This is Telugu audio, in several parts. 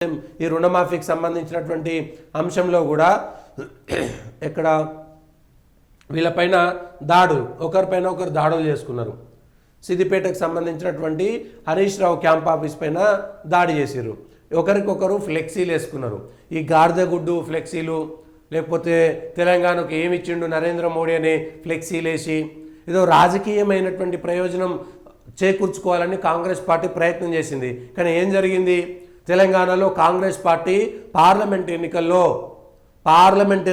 ఈ రుణమాఫీకి సంబంధించినటువంటి అంశంలో కూడా ఎక్కడ వీళ్ళపైన ఒకరిపైన ఒకరు దాడులు చేసుకున్నారు. సిద్దిపేటకు సంబంధించినటువంటి హరీష్ రావు క్యాంప్ ఆఫీస్ పైన దాడి చేశారు. ఒకరికొకరు ఫ్లెక్సీలు వేసుకున్నారు. ఈ గాడిదగుడ్డు ఫ్లెక్సీలు, లేకపోతే తెలంగాణకు ఏమి ఇచ్చిండు నరేంద్ర మోడీ అనే ఫ్లెక్సీలు వేసి ఏదో రాజకీయమైనటువంటి ప్రయోజనం చేకూర్చుకోవాలని కాంగ్రెస్ పార్టీ ప్రయత్నం చేసింది. కానీ ఏం జరిగింది? తెలంగాణలో కాంగ్రెస్ పార్టీ పార్లమెంట్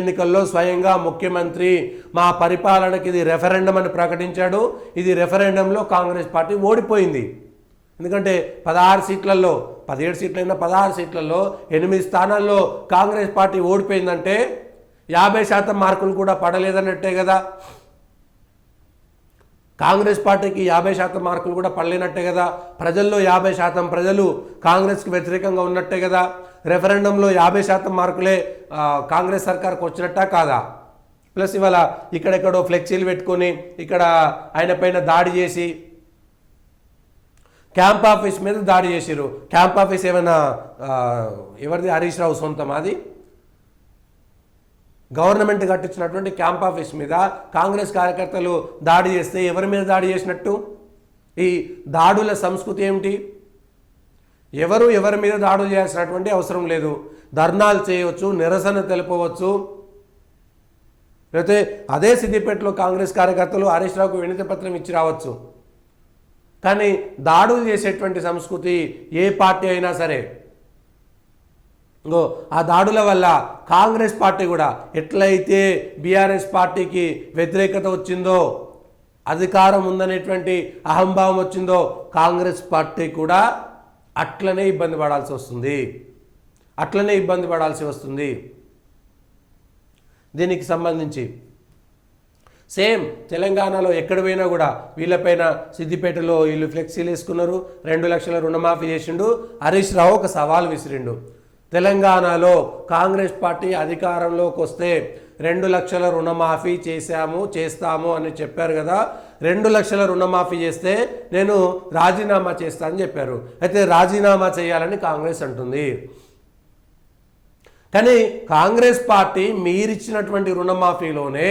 ఎన్నికల్లో స్వయంగా ముఖ్యమంత్రి మా పరిపాలనకి ఇది రెఫరెండం అని ప్రకటించాడు. ఇది రెఫరెండంలో కాంగ్రెస్ పార్టీ ఓడిపోయింది. ఎందుకంటే 17 సీట్లైనా 16 సీట్లలో 8 స్థానాల్లో కాంగ్రెస్ పార్టీ ఓడిపోయిందంటే 50% మార్కులు కూడా పడలేదన్నట్టే కదా. కాంగ్రెస్ పార్టీకి 50% మార్కులు కూడా పడలేనట్టే కదా. ప్రజల్లో 50% ప్రజలు కాంగ్రెస్కి వ్యతిరేకంగా ఉన్నట్టే కదా. రెఫరెండంలో 50% మార్కులే కాంగ్రెస్ సర్కార్కి వచ్చినట్టా కాదా? ప్లస్ ఇవాళ ఇక్కడెక్కడో ఫ్లెక్సీలు పెట్టుకొని ఇక్కడ ఆయన పైన దాడి చేసి క్యాంప్ ఆఫీస్ మీద దాడి చేసిరు. క్యాంప్ ఆఫీస్ ఏమైనా ఎవరిది? హరీష్ రావు సొంతం. అది గవర్నమెంట్ కట్టించినటువంటి క్యాంప్ ఆఫీస్ మీద కాంగ్రెస్ కార్యకర్తలు దాడి చేస్తే ఎవరి మీద దాడి చేసినట్టు? ఈ దాడుల సంస్కృతి ఏమిటి? ఎవరి మీద దాడులు చేయాల్సినటువంటి అవసరం లేదు. ధర్నాలు చేయవచ్చు, నిరసన తెలుపవచ్చు. లేకపోతే అదే సిద్దిపేటలో కాంగ్రెస్ కార్యకర్తలు హరీష్ రావుకు వినతి పత్రం ఇచ్చి రావచ్చు. కానీ దాడులు చేసేటువంటి సంస్కృతి ఏ పార్టీ అయినా సరే, ఆ దాడుల వల్ల కాంగ్రెస్ పార్టీ కూడా ఎట్లయితే బీఆర్ఎస్ పార్టీకి వ్యతిరేకత వచ్చిందో, అధికారం ఉందనేటువంటి అహంభావం వచ్చిందో, కాంగ్రెస్ పార్టీ కూడా అట్లనే ఇబ్బంది పడాల్సి వస్తుంది. దీనికి సంబంధించి సేమ్ తెలంగాణలో ఎక్కడ పోయినా కూడా వీళ్ళపైన సిద్దిపేటలో వీళ్ళు ఫ్లెక్సీలు వేసుకున్నారు. 2 లక్షల రుణమాఫీ చేసిండు. హరీష్ రావు ఒక సవాల్ విసిరిండు. తెలంగాణలో కాంగ్రెస్ పార్టీ అధికారంలోకి వస్తే 2 లక్షల రుణమాఫీ చేస్తాము అని చెప్పారు కదా. 2 లక్షల రుణమాఫీ చేస్తే నేను రాజీనామా చేస్తానని చెప్పారు. అయితే రాజీనామా చేయాలని కాంగ్రెస్ అంటుంది. కానీ కాంగ్రెస్ పార్టీ మీరిచ్చినటువంటి రుణమాఫీలోనే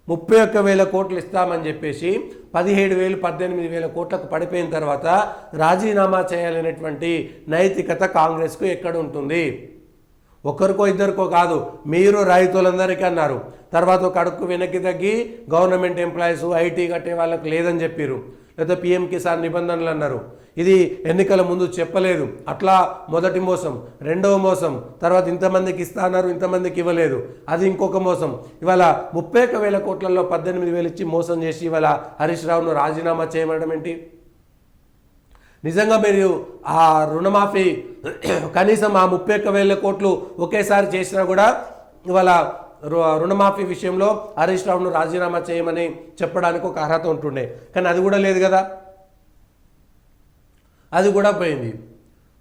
31,000 కోట్లు ఇస్తామని చెప్పేసి 17,000 18,000 కోట్లకు పడిపోయిన తర్వాత రాజీనామా చేయాలనేటువంటి నైతికత కాంగ్రెస్కు ఎక్కడ ఉంటుంది? ఒకరికో ఇద్దరికో కాదు, మీరు రైతులందరికీ అన్నారు. తర్వాత ఒక అడుక్కు వెనక్కి తగ్గి గవర్నమెంట్ ఎంప్లాయీస్ ఐటీ కట్టే వాళ్ళకు లేదని చెప్పారు. లేదా పిఎం కిసాన్ నిబంధనలు అన్నారు. ఇది ఎన్నికల ముందు చెప్పలేదు. అట్లా మొదటి మోసం, రెండవ మోసం, తర్వాత ఇంతమందికి ఇస్తా అన్నారు, ఇంతమందికి ఇవ్వలేదు, అది ఇంకొక మోసం. ఇవాళ 31,000 కోట్లలో 18,000 ఇచ్చి మోసం చేసి ఇవాళ హరీష్ రావును రాజీనామా చేయమనడం ఏంటి? నిజంగా మీరు ఆ రుణమాఫీ కనీసం ఆ 31,000 కోట్లు ఒకేసారి చేసినా కూడా ఇవాళ రుణమాఫీ విషయంలో హరీష్ రావును రాజీనామా చేయమని చెప్పడానికి ఒక అర్హత ఉంటుండే. కానీ అది కూడా లేదు కదా. అది కూడా పోయింది.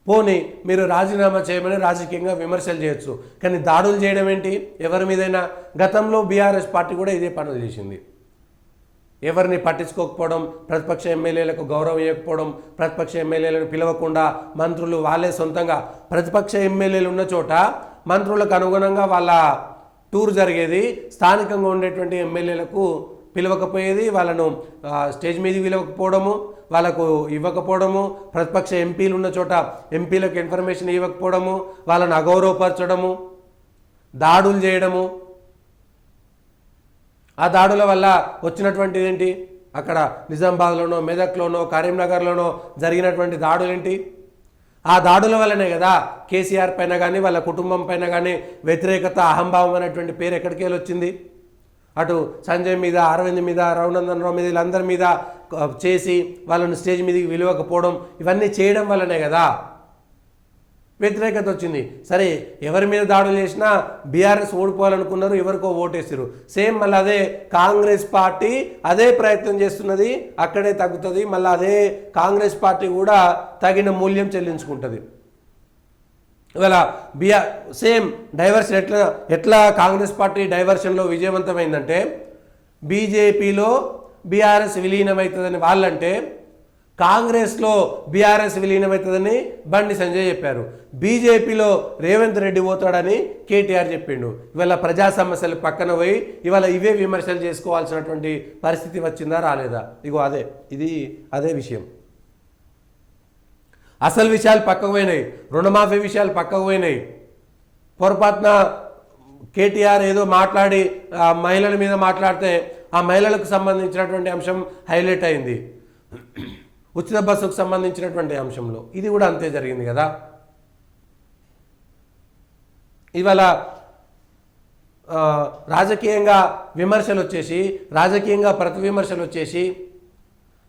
పోనీ మీరు రాజీనామా చేయమని రాజకీయంగా విమర్శలు చేయొచ్చు, కానీ దాడులు చేయడం ఏంటి? ఎవరి మీదైనా గతంలో బీఆర్ఎస్ పార్టీ కూడా ఇదే పనులు చేసింది. ఎవరిని పట్టించుకోకపోవడం, ప్రతిపక్ష ఎమ్మెల్యేలకు గౌరవం ఇవ్వకపోవడం, ప్రతిపక్ష ఎమ్మెల్యేలను పిలవకుండా మంత్రులు వాళ్ళే సొంతంగా ప్రతిపక్ష ఎమ్మెల్యేలు ఉన్న చోట మంత్రులకు అనుగుణంగా వాళ్ళ టూర్ జరిగేది. స్థానికంగా ఉండేటువంటి ఎమ్మెల్యేలకు పిలవకపోయేది, వాళ్ళను స్టేజ్ మీదకి పిలవకపోవడము, వాళ్ళకు ఇవ్వకపోవడము, ప్రతిపక్ష ఎంపీలు ఉన్న చోట ఎంపీలకు ఇన్ఫర్మేషన్ ఇవ్వకపోవడము, వాళ్ళను అగౌరవపరచడము, దాడులు చేయడము. ఆ దాడుల వల్ల వచ్చినటువంటిది ఏంటి? అక్కడ నిజామాబాద్లోనో, మెదక్లోనో, కరీంనగర్లోనో జరిగినటువంటి దాడులేంటి? ఆ దాడుల వల్లనే కదా కేసీఆర్ పైన కానీ వాళ్ళ కుటుంబం పైన కానీ వ్యతిరేకత, అహంభావం అనేటువంటి పేరు ఎక్కడికి వెళ్ళి వచ్చింది? అటు సంజయ్ మీద, అరవింద్ మీద, రఘునందన్ రావు మీద, వీళ్ళందరి మీద చేసి వాళ్ళను స్టేజ్ మీదకి విలువకపోవడం, ఇవన్నీ చేయడం వల్లనే కదా వ్యతిరేకత వచ్చింది. సరే, ఎవరి మీద దాడులు చేసినా బీఆర్ఎస్ ఓడిపోవాలనుకున్నారు, ఎవరికో ఓటేసారు. సేమ్ మళ్ళీ అదే కాంగ్రెస్ పార్టీ అదే ప్రయత్నం చేస్తున్నది, అక్కడే తగ్గుతుంది. మళ్ళీ అదే కాంగ్రెస్ పార్టీ కూడా తగిన మూల్యం చెల్లించుకుంటుంది. ఇవాళ సేమ్ డైవర్షన్ ఎట్లా కాంగ్రెస్ పార్టీ డైవర్షన్లో విజయవంతమైందంటే, బీజేపీలో బీఆర్ఎస్ విలీనమవుతుందని వాళ్ళంటే కాంగ్రెస్లో బీఆర్ఎస్ విలీనమవుతుందని బండి సంజయ్ చెప్పారు. బీజేపీలో రేవంత్ రెడ్డి పోతాడని కేటీఆర్ చెప్పిండు. ఇవాళ ప్రజా సమస్యలు పక్కన పోయి ఇవాళ ఇవే విమర్శలు చేసుకోవాల్సినటువంటి పరిస్థితి వచ్చిందా రాలేదా? ఇగో అదే విషయం. అసలు విషయాలు పక్కకు పోయినాయి, రుణమాఫీ విషయాలు పక్కకు పోయినాయి. పొరపాటున కేటీఆర్ ఏదో మాట్లాడి మహిళల మీద మాట్లాడితే ఆ మహిళలకు సంబంధించినటువంటి అంశం హైలైట్ అయింది. ఉచిత బస్సుకు సంబంధించినటువంటి అంశంలో ఇది కూడా అంతే జరిగింది కదా. ఇవాళ రాజకీయంగా విమర్శలు వచ్చేసి, రాజకీయంగా ప్రతి విమర్శలు వచ్చేసి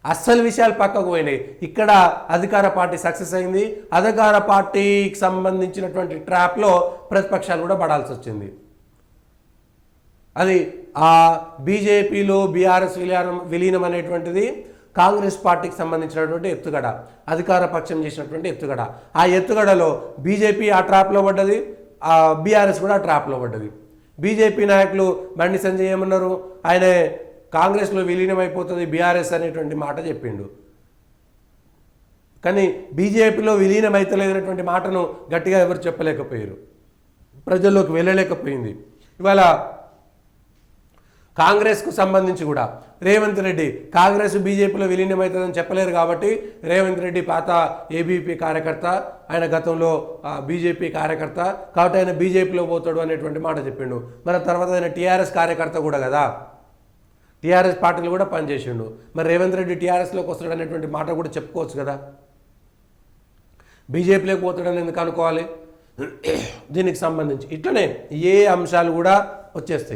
అస్సలు విషయాలు పక్కకు పోయినాయి. ఇక్కడ అధికార పార్టీ సక్సెస్ అయింది. అధికార పార్టీకి సంబంధించినటువంటి ట్రాప్లో ప్రతిపక్షాలు కూడా పడాల్సి వచ్చింది. అది ఆ బీజేపీలో బీఆర్ఎస్ విలీనం అనేటువంటిది కాంగ్రెస్ పార్టీకి సంబంధించినటువంటి ఎత్తుగడ, అధికార పక్షం చేసినటువంటి ఎత్తుగడ. ఆ ఎత్తుగడలో బీజేపీ ఆ ట్రాప్లో పడ్డది, ఆ బీఆర్ఎస్ కూడా ట్రాప్లో పడ్డది. బీజేపీ నాయకులు బండి సంజయ్ ఏమన్నారు, ఆయన కాంగ్రెస్లో విలీనం అయిపోతుంది బీఆర్ఎస్ అనేటువంటి మాట చెప్పిండు. కానీ బీజేపీలో విలీనం అయితలేదనేటువంటి మాటను గట్టిగా ఎవరు చెప్పలేకపోయారు, ప్రజల్లోకి వెళ్ళలేకపోయింది. ఇవాళ కాంగ్రెస్కు సంబంధించి కూడా రేవంత్ రెడ్డి కాంగ్రెస్ బీజేపీలో విలీనం అవుతుందని చెప్పలేరు కాబట్టి రేవంత్ రెడ్డి పాత ఏబీపీ కార్యకర్త, ఆయన గతంలో బీజేపీ కార్యకర్త కాబట్టి ఆయన బీజేపీలో పోతాడు అనేటువంటి మాట చెప్పిండు. మరి తర్వాత ఆయన టీఆర్ఎస్ కార్యకర్త కూడా కదా, టీఆర్ఎస్ పార్టీలు కూడా పనిచేసిండు. మరి రేవంత్ రెడ్డి టీఆర్ఎస్లోకి వస్తాడు అనేటువంటి మాట కూడా చెప్పుకోవచ్చు కదా. బీజేపీలోకి పోతాడని ఎందుకు అనుకోవాలి? దీనికి సంబంధించి ఇట్లనే ఏ అంశాలు కూడా వచ్చేస్తాయి.